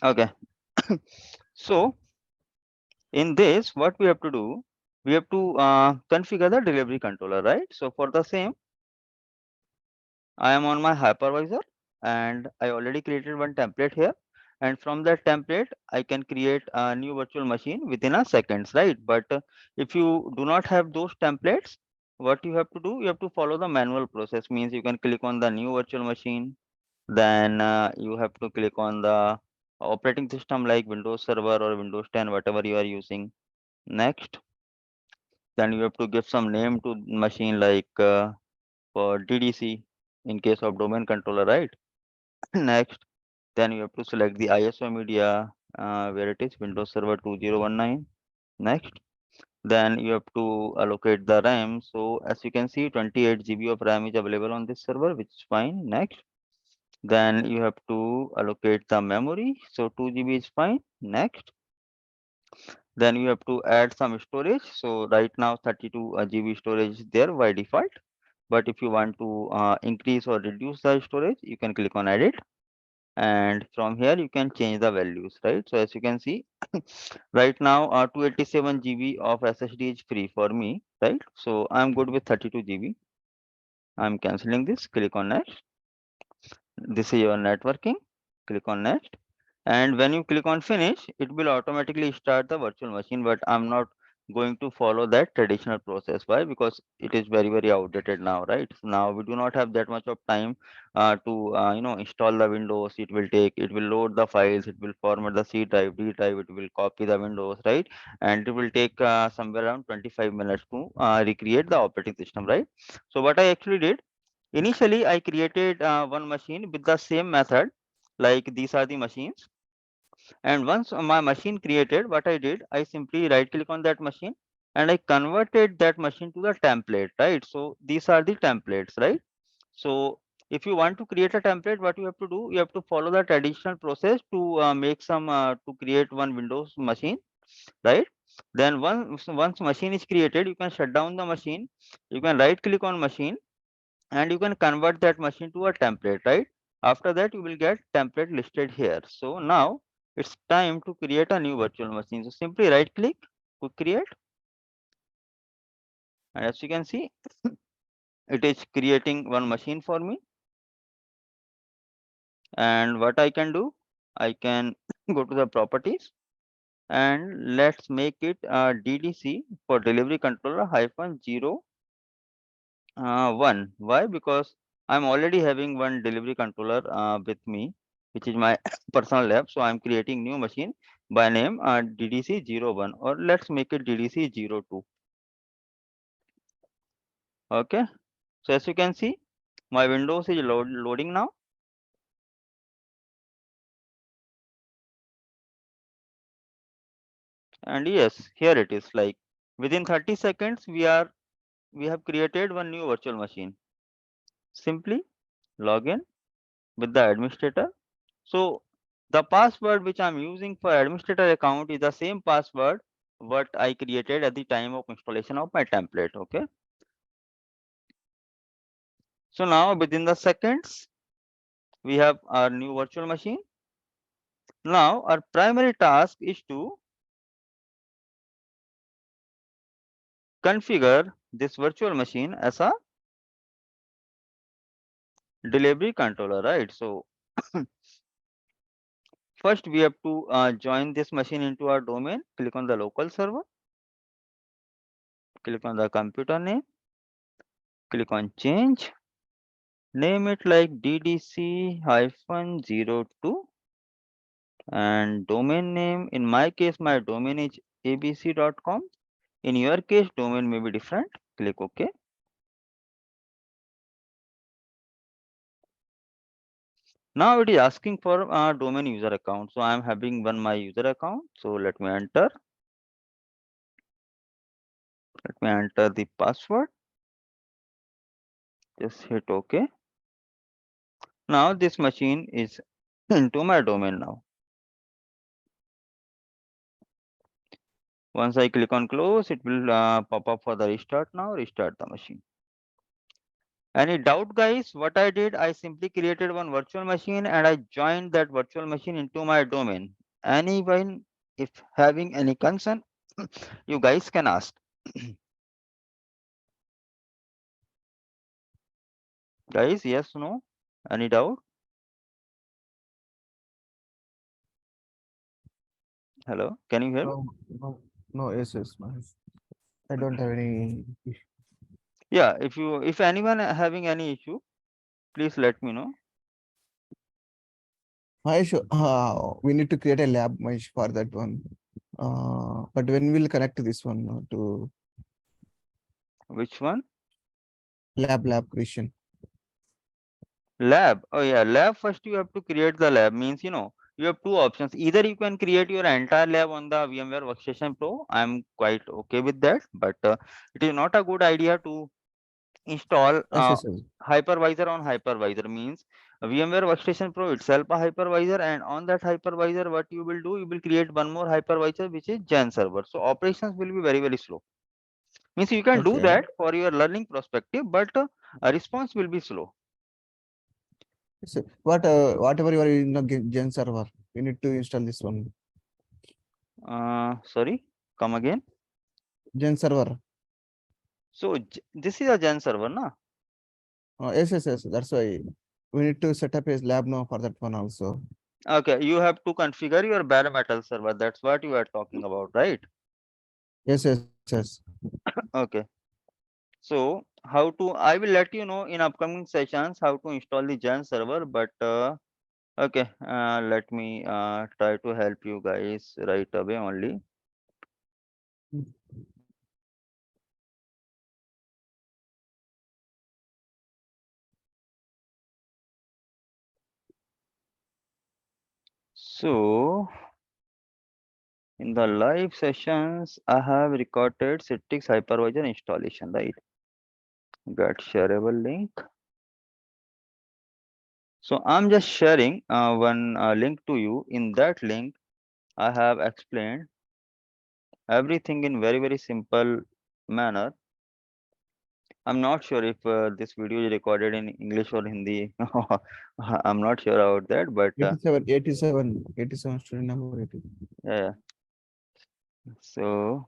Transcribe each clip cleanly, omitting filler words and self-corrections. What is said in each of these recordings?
Okay. So in this, what we have to do, we have to configure the delivery controller, right? So for the same, I am on my hypervisor and I already created one template here. And from that template, I can create a new virtual machine within a seconds, right? But if you do not have those templates, what you have to do, you have to follow the manual process. Means you can click on the new virtual machine, then you have to click on the operating system like Windows Server or Windows 10, whatever you are using. Next, then you have to give some name to machine like for DDC in case of domain controller, right? Next, then you have to select the ISO media where it is Windows Server 2019. Next, then you have to allocate the RAM. So as you can see, 28 GB of RAM is available on this server, which is fine. Next, then you have to allocate the memory. So 2 GB is fine. Next, then you have to add some storage. So right now 32 GB storage is there by default. But if you want to increase or reduce the storage, you can click on edit. And from here you can change the values, right? So as you can see, right now 287 GB of SSD is free for me, right? So I'm good with 32 GB. I'm canceling this. Click on next. This is your networking. Click on next. And when you click on finish, it will automatically start the virtual machine, but I'm not going to follow that traditional process. Why? Because it is very outdated now, right? So now we do not have that much of time to install the Windows. It will load the files, it will format the C drive, D drive, it will copy the Windows, right? And it will take somewhere around 25 minutes to recreate the operating system, right? So what I actually did, initially I created one machine with the same method, like these are the machines. And once my machine created, what I did, I simply right click on that machine and I converted that machine to the template, right? So these are the templates, right? So if you want to create a template, what you have to do, you have to follow the traditional process to make some to create one Windows machine, right? Then once machine is created, you can shut down the machine. You can right click on machine and you can convert that machine to a template, right? After that you will get template listed here. So now it's time to create a new virtual machine. So simply right click, quick create, and as you can see, it is creating one machine for me. And what I can do, I can go to the properties and let's make it DDC for delivery controller hyphen 01. Why? Because I'm already having one delivery controller with me, which is my personal lab. So I'm creating new machine by name DDC01, or let's make it DDC02. Okay. So as you can see, my Windows is loading now. And yes, here it is. Like within 30 seconds, we have created one new virtual machine. Simply log in with the administrator. So the password which I'm using for administrator account is the same password what I created at the time of installation of my template. Okay. So now within the seconds, we have our new virtual machine. Now our primary task is to configure this virtual machine as a delivery controller, right? So first we have to join this machine into our domain. Click on the local server, click on the computer name, click on change, name it like DDC-02, and domain name, in my case my domain is abc.com. In your case domain may be different. Click OK. Now it is asking for a domain user account, so I am having one my user account. So let me enter the password, just hit OK. Now this machine is into my domain now. Once I click on close, it will pop up for the restart. Now restart the machine. Any doubt, guys? What I did, I simply created one virtual machine and I joined that virtual machine into my domain. Anyone, if having any concern, you guys can ask. Guys, yes, no? Any doubt? Hello, can you hear me? No, no, no, yes, Mahesh. I don't have any issue. Yeah, if anyone having any issue, please let me know. Mahesh, we need to create a lab, Mahesh, for that one. But when we'll connect this one to Which one? lab creation? Lab. Oh yeah, lab. First you have to create the lab. Means you have two options. Either you can create your entire lab on the VMware Workstation Pro. I'm quite okay with that, but it is not a good idea to install Yes. hypervisor on hypervisor. Means VMware Workstation Pro itself a hypervisor, and on that hypervisor, what you will do, you will create one more hypervisor which is Gen server. So operations will be very slow. Means you can do Okay. that for your learning perspective, but response will be slow. Yes, whatever you are in the Gen server, you need to install this one. Sorry, come again. Gen server. So this is a Gen server, na? Yes. That's why we need to set up a lab now for that one also. Okay, you have to configure your bare metal server. That's what you are talking about, right? Yes. Okay. So how to? I will let you know in upcoming sessions how to install the Gen server. But okay, let me try to help you guys right away only. So in the live sessions, I have recorded Citrix hypervisor installation, right? Get shareable link. So I'm just sharing one link to you. In that link, I have explained everything in very simple manner. I'm not sure if this video is recorded in English or Hindi. I'm not sure about that, but 87 student number 80. yeah. So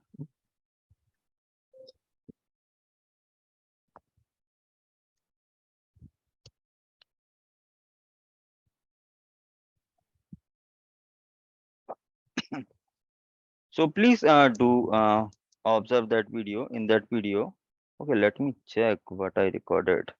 please do observe that video. In that video, okay, let me check what I recorded.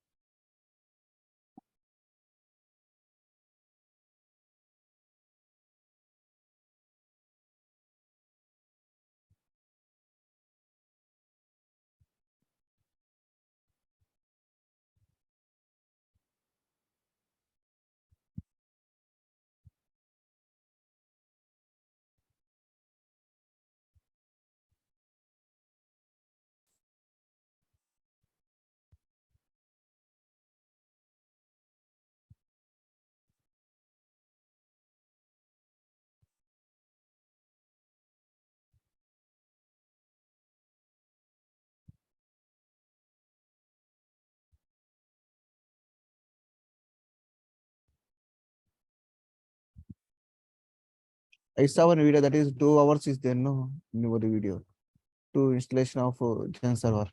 I saw one video that is 2 hours is there, no, in your video. To installation of Gen server.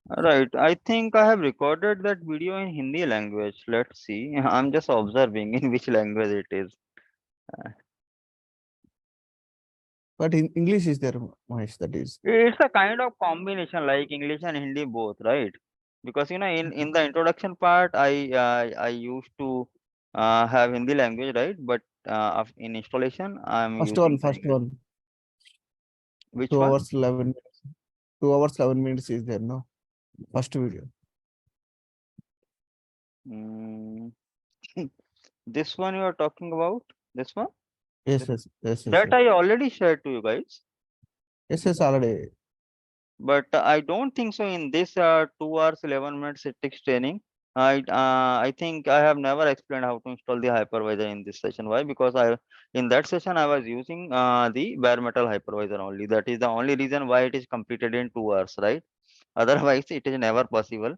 Right. I think I have recorded that video in Hindi language. Let's see. I'm just observing in which language it is. But in English is there, Mahesh, that is. It's a kind of combination like English and Hindi both, right? Because in the introduction part, I used to have Hindi language, right? But in installation, I'm using the First English. one, Which 2 one? hours 11 minutes. 2 hours 11 minutes is there, no? First video. Mm, this one you are talking about? This one? Yes. That I already shared to you guys. Yes, already. But I don't think so in this 2 hours 11 minutes Citrix training. I think I have never explained how to install the hypervisor in this session. Why? Because I in that session I was using the bare metal hypervisor only. That is the only reason why it is completed in 2 hours, right? Otherwise, it is never possible.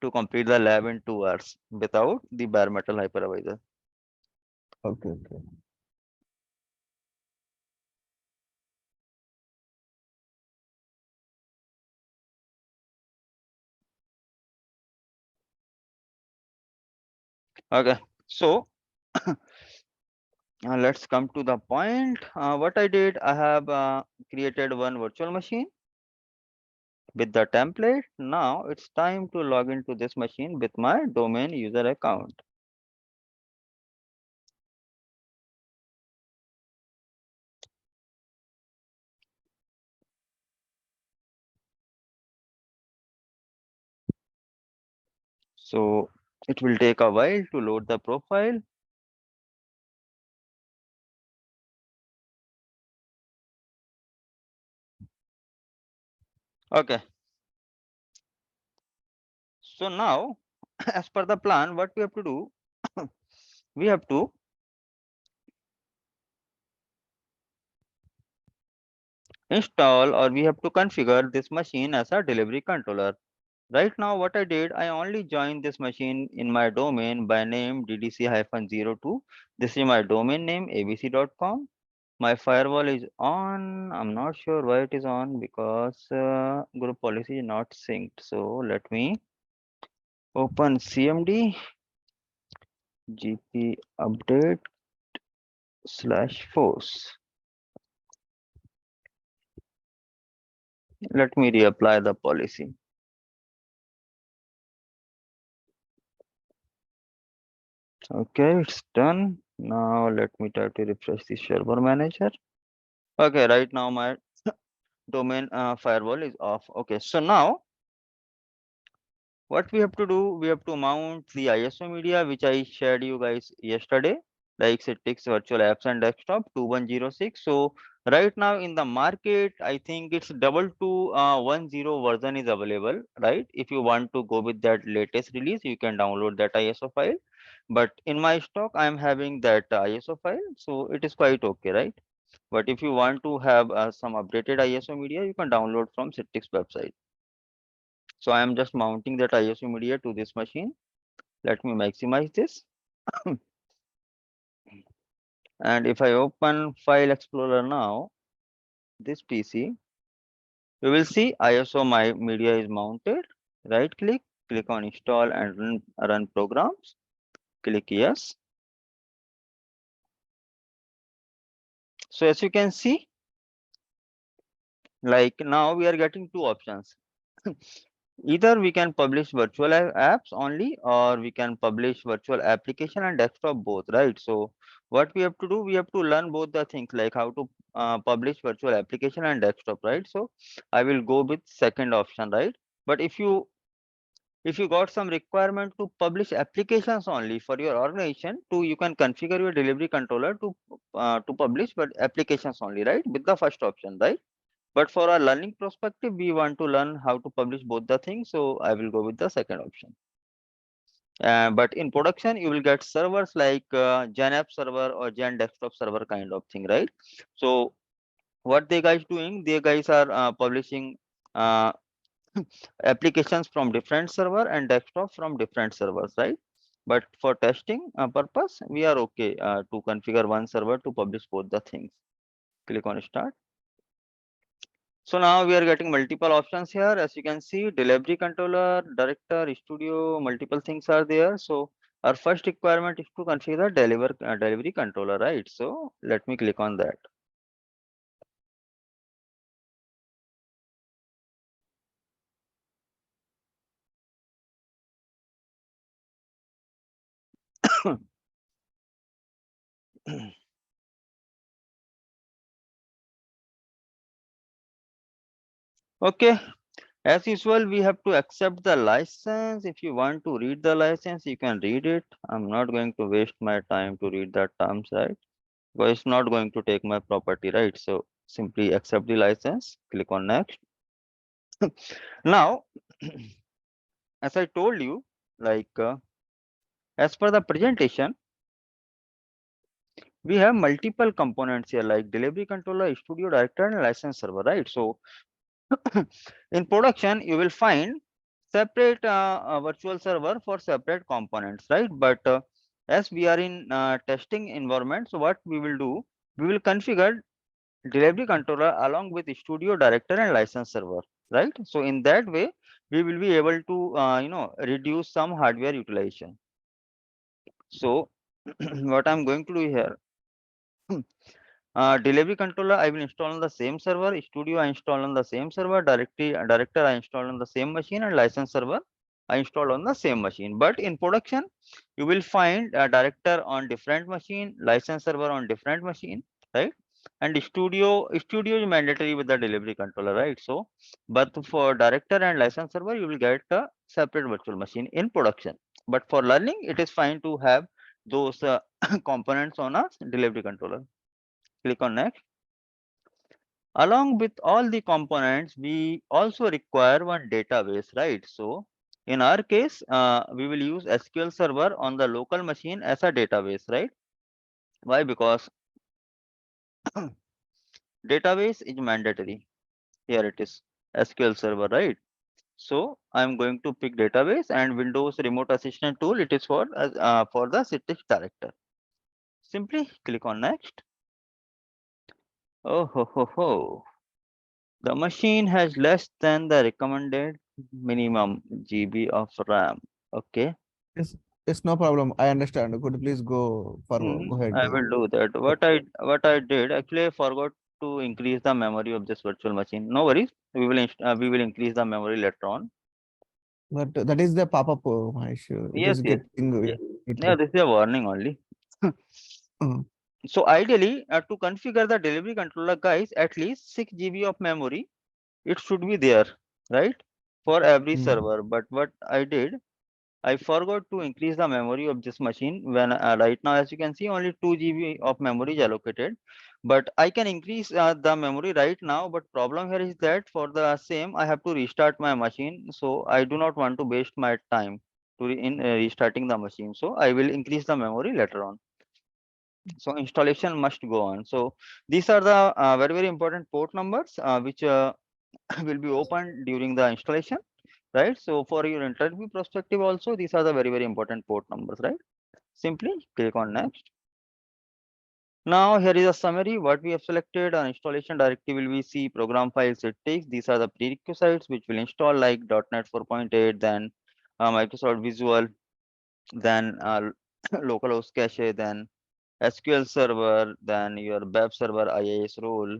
to complete the lab in 2 hours without the bare metal hypervisor. Okay, okay. Okay, so let's come to the point. What I did, I have created one virtual machine with the template. Now it's time to log into this machine with my domain user account. So it will take a while to load the profile. Okay, so now as per the plan, what we have to do, we have to install or we have to configure this machine as a delivery controller. Right now, what I did, I only joined this machine in my domain by name ddc-02. This is my domain name abc.com. My firewall is on. I'm not sure why it is on because group policy is not synced. So let me open cmd gp update /force. Let me reapply the policy. Okay, it's done. Now let me try to refresh the server manager. Okay, right now my domain firewall is off. Okay, so now what we have to do, we have to mount the ISO media which I shared you guys yesterday, like Citrix virtual apps and desktop 2106. So right now in the market, I think it's double to 10 version is available, right? If you want to go with that latest release, you can download that ISO file. But in my stock, I am having that ISO file, so it is quite okay, right? But if you want to have some updated ISO media, you can download from Citrix website. So I am just mounting that ISO media to this machine. Let me maximize this. And if I open File Explorer now, this PC, you will see ISO my media is mounted. Right click on install and run programs. Click yes. So as you can see, like now we are getting two options. Either we can publish virtual apps only, or we can publish virtual application and desktop both, right? So what we have to do, we have to learn both the things, like how to publish virtual application and desktop, right? So I will go with second option, right? But if you got some requirement to publish applications only for your organization, to you can configure your delivery controller to publish but applications only, right, with the first option, right? But for our learning perspective, we want to learn how to publish both the things. So I will go with the second option. But in production, you will get servers like Gen app server or Gen desktop server kind of thing, right? So what they guys doing? They guys are publishing uh, applications from different server and desktop from different servers, right? But for testing purpose, we are okay to configure one server to publish both the things. Click on start. So now we are getting multiple options here. As you can see, delivery controller, director, studio, multiple things are there. So our first requirement is to configure delivery controller, right? So let me click on that. Okay, as usual, we have to accept the license. If you want to read the license, you can read it. I'm not going to waste my time to read the terms, right? Because it's not going to take my property, right? So simply accept the license, click on next. Now, as I told you, like as per the presentation, we have multiple components here like delivery controller, studio director, and license server, right? So in production, you will find separate a virtual server for separate components, right? But as we are in testing environment, so what we will do, we will configure delivery controller along with studio director and license server, right? So in that way, we will be able to reduce some hardware utilization. So what I'm going to do here, delivery controller I will install on the same server, studio I install on the same server, director I install on the same machine, and license server I install on the same machine. But in production, you will find a director on different machine, license server on different machine, right? And studio is mandatory with the delivery controller, right? So, but for director and license server, you will get a separate virtual machine in production. But for learning, it is fine to have those components on a delivery controller. Click on next. Along with all the components, we also require one database, right? So in our case, we will use SQL Server on the local machine as a database, right? Why? Because database is mandatory. Here it is, SQL Server, right? So I'm going to pick database, and Windows Remote Assistant tool. It is for the Citrix director. Simply click on next. Oh ho ho ho. The machine has less than the recommended minimum GB of RAM. Okay. It's no problem. I understand. Could you please go forward? Go ahead. I will do that. What I did actually, I forgot to increase the memory of this virtual machine. No worries. We will increase the memory later on. But that is the pop-up, Mahesh. It Yes, is yes. getting Yeah, yeah, it. this is a warning only. Uh, So ideally, to configure the delivery controller, guys, at least 6 GB of memory it should be there, right? For every mm. server. But what I did, I forgot to increase the memory of this machine when right now, as you can see, only 2 GB of memory is allocated. But I can increase the memory right now. But problem here is that for the same, I have to restart my machine. So I do not want to waste my time restarting the machine. So I will increase the memory later on. So installation must go on. So these are the very important port numbers which will be opened during the installation, right? So for your interview perspective also, these are the very important port numbers, right? Simply click on next. Now here is a summary. What we have selected on installation directory will be C program files it takes. These are the prerequisites which will install, like .NET 4.8, then Microsoft Visual, then localhost cache, then SQL Server, then your web server IIS role.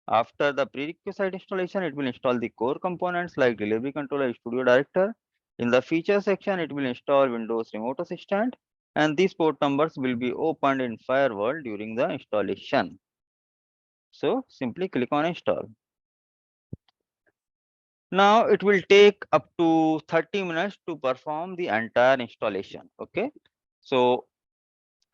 After the prerequisite installation, it will install the core components like delivery controller, studio director. In the feature section, it will install Windows Remote Assistant, and these port numbers will be opened in Firewall during the installation. So simply click on install. Now it will take up to 30 minutes to perform the entire installation. Okay. So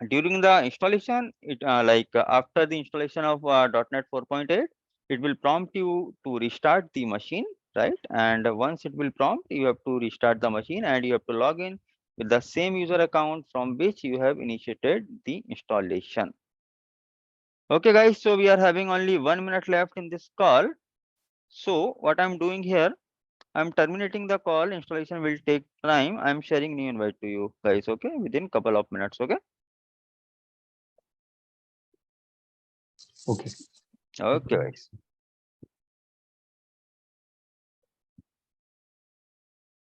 during the installation, after the installation of .NET 4.8, it will prompt you to restart the machine, right? And once it will prompt, you have to restart the machine, and you have to log in with the same user account from which you have initiated the installation. Okay, guys, so we are having only 1 minute left in this call. So what I'm doing here, I'm terminating the call. Installation will take time. I'm sharing new invite to you guys, okay, within couple of minutes. Okay. Okay. Okay, guys.